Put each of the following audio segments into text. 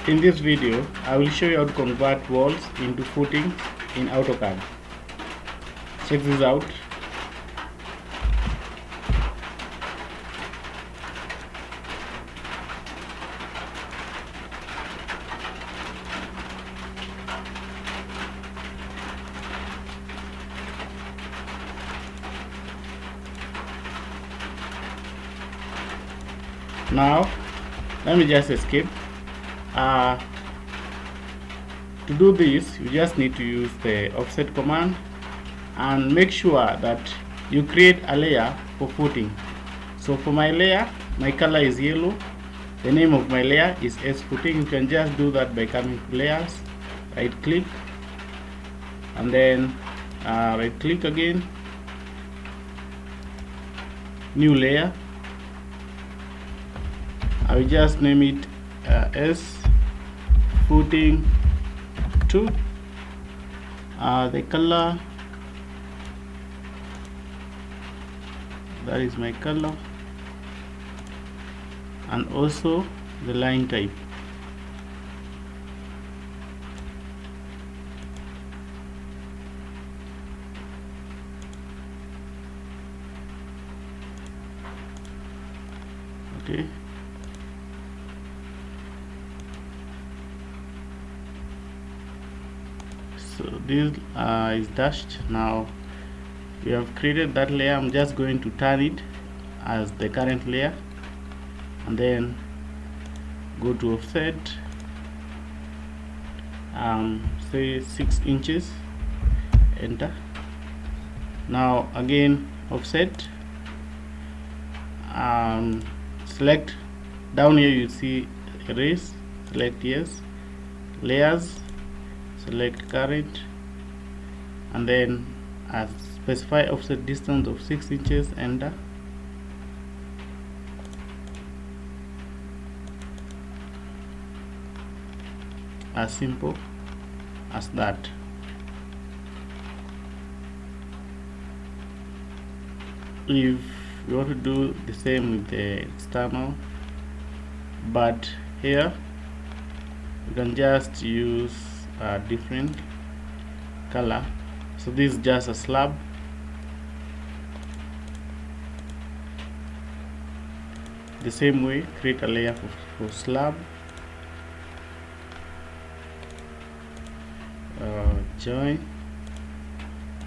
In this video, I will show you how to convert walls into footings in Autocad. Check this out. Now, let me just escape. To do this, you just need to use the offset command and make sure that you create a layer for footing. So for my layer, my color is yellow. The name of my layer is S footing. You can just do that by coming to layers, right click, and then right click again, new layer. I will just name it S footing 2. The color, that is my color, and also the line type. Okay. So this is dashed. Now we have created that layer. I'm just going to turn it as the current layer and then go to offset, say 6 inches, enter. Now again offset, select down here, you see erase, select yes, layers, select current, and then specify offset distance of 6 inches, enter. As simple as that. If you want to do the same with the external, but here you can just use a different color. So this is just a slab. The same way, create a layer for slab. Join.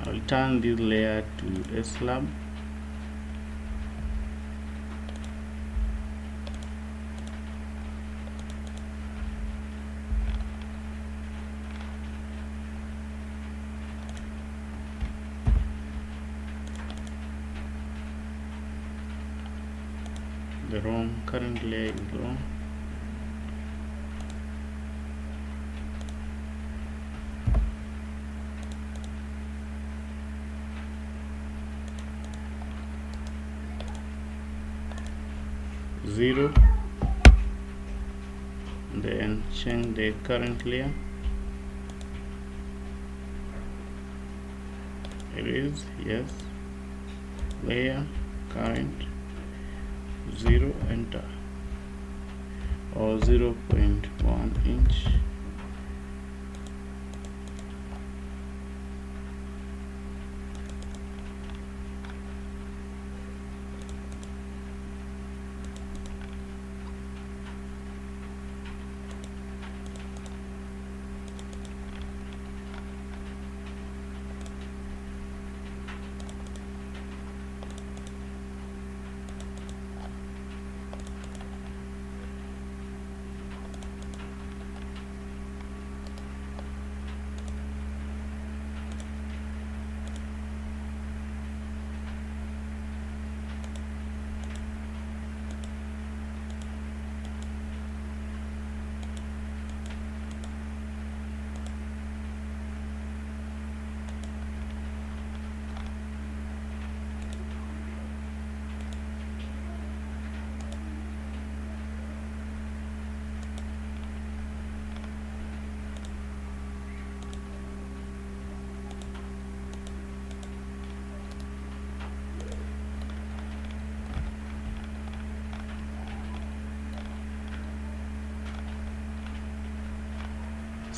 I will turn this layer to a slab. The wrong current layer is wrong. Zero, then change the current layer. It is yes, layer current 0, enter, or 0.1 inch.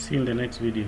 See you in the next video.